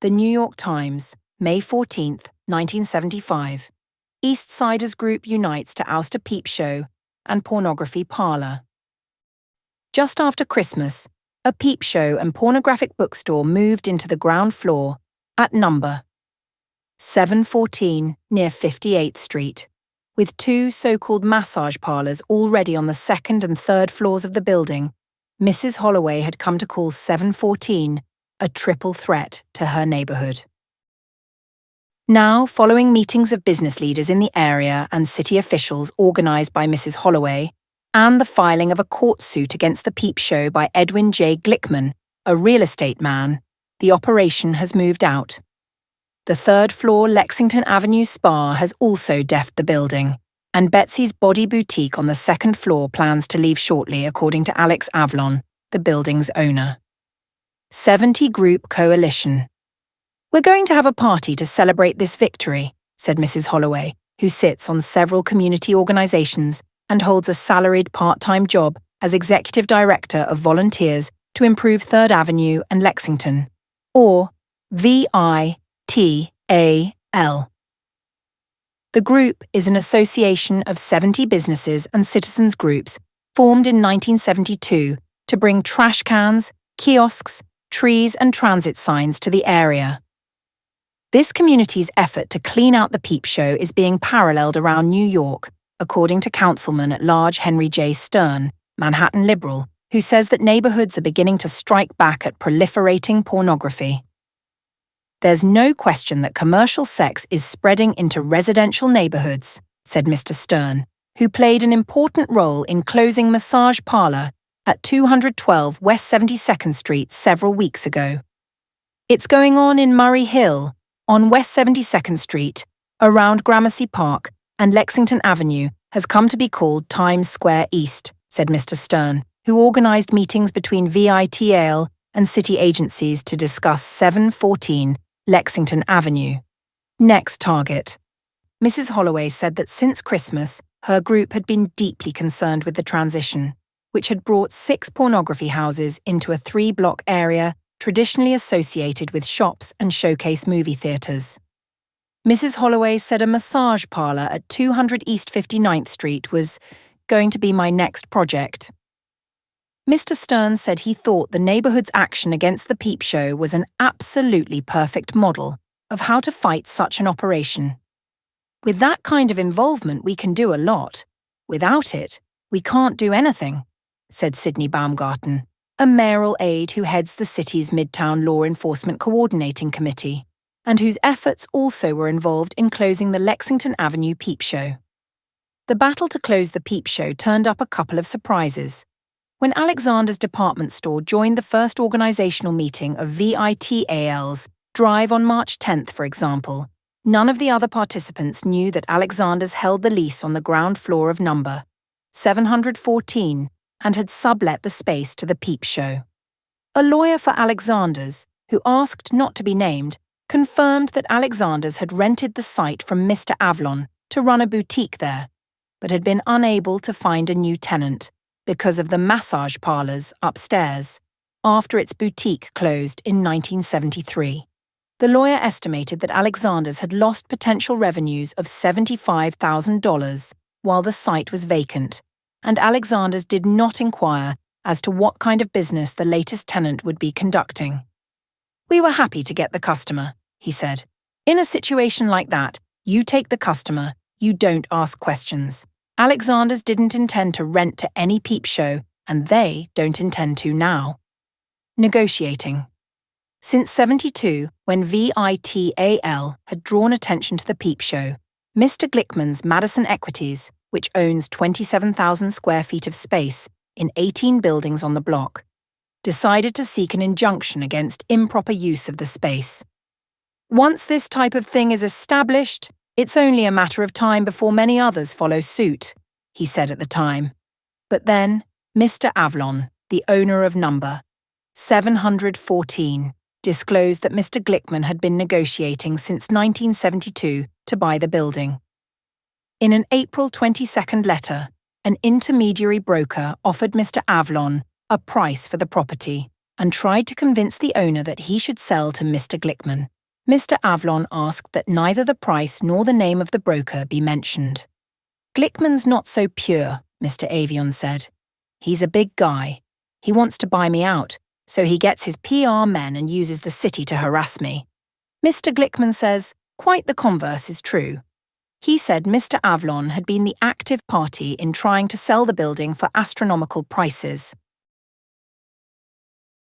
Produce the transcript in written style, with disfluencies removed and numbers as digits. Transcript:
The New York Times, May 14, 1975. East Siders Group unites to oust a Peep show and pornography parlor. Just after Christmas, a Peep show and pornographic bookstore moved into the ground floor at number 714 near 58th Street, with two so-called massage parlors already on the second and third floors of the building. Mrs. Holloway had come to call 714 a triple threat to her neighborhood. Now, following meetings of business leaders in the area and city officials organized by Mrs. Holloway, and the filing of a court suit against the Peep show by Edwin J. Glickman, a real estate man, the operation has moved out. The third-floor Lexington Avenue Spa has also deffed the building, and Betsy's Body Boutique on the second floor plans to leave shortly, according to Alex Avlon, the building's owner. 70 Group Coalition. "We're going to have a party to celebrate this victory," said Mrs. Holloway, who sits on several community organizations and holds a salaried part-time job as executive director of Volunteers to Improve 3rd Avenue and Lexington, or VITAL. The group is an association of 70 businesses and citizens groups formed in 1972 to bring trash cans, kiosks, trees and transit signs to the area. This community's effort to clean out the Peep show is being paralleled around New York, according to Councilman at Large Henry J. Stern, Manhattan Liberal, who says that neighborhoods are beginning to strike back at proliferating pornography. "There's no question that commercial sex is spreading into residential neighborhoods," said Mr. Stern, who played an important role in closing Massage Parlor at 212 West 72nd Street several weeks ago. "It's going on in Murray Hill, on West 72nd Street, around Gramercy Park, and Lexington Avenue has come to be called Times Square East," said Mr. Stern, who organized meetings between VITAL and city agencies to discuss 714 Lexington Avenue. Next target. Mrs. Holloway said that since Christmas, her group had been deeply concerned with the transition, which had brought 6 pornography houses into a 3-block area traditionally associated with shops and showcase movie theaters. Mrs. Holloway said a massage parlor at 200 East 59th Street was going to be my next project. Mr. Stern said he thought the neighborhood's action against the Peep show was an absolutely perfect model of how to fight such an operation. "With that kind of involvement, we can do a lot. Without it, we can't do anything," said Sidney Baumgarten, a mayoral aide who heads the city's Midtown Law Enforcement Coordinating Committee, and whose efforts also were involved in closing the Lexington Avenue Peep show. The battle to close the Peep show turned up a couple of surprises. When Alexander's department store joined the first organizational meeting of VITAL's Drive on March 10th, for example, none of the other participants knew that Alexander's held the lease on the ground floor of number 714 and had sublet the space to the Peep show. A lawyer for Alexander's, who asked not to be named, confirmed that Alexander's had rented the site from Mr. Avlon to run a boutique there, but had been unable to find a new tenant because of the massage parlors upstairs, after its boutique closed in 1973. The lawyer estimated that Alexander's had lost potential revenues of $75,000 while the site was vacant, and Alexander's did not inquire as to what kind of business the latest tenant would be conducting. "We were happy to get the customer," he said. "In a situation like that, you take the customer, you don't ask questions. Alexander's didn't intend to rent to any Peep show, and they don't intend to now." Negotiating. Since '72, when VITAL had drawn attention to the Peep show, Mr. Glickman's Madison Equities, which owns 27,000 square feet of space in 18 buildings on the block, decided to seek an injunction against improper use of the space. "Once this type of thing is established, it's only a matter of time before many others follow suit," he said at the time. But then, Mr. Avlon, the owner of number 714, disclosed that Mr. Glickman had been negotiating since 1972 to buy the building. In an April 22nd letter, an intermediary broker offered Mr. Avlon a price for the property and tried to convince the owner that he should sell to Mr. Glickman. Mr. Avlon asked that neither the price nor the name of the broker be mentioned. "Glickman's not so pure," Mr. Avion said. "He's a big guy. He wants to buy me out, so he gets his PR men and uses the city to harass me." Mr. Glickman says quite the converse is true. He said Mr. Avlon had been the active party in trying to sell the building for astronomical prices.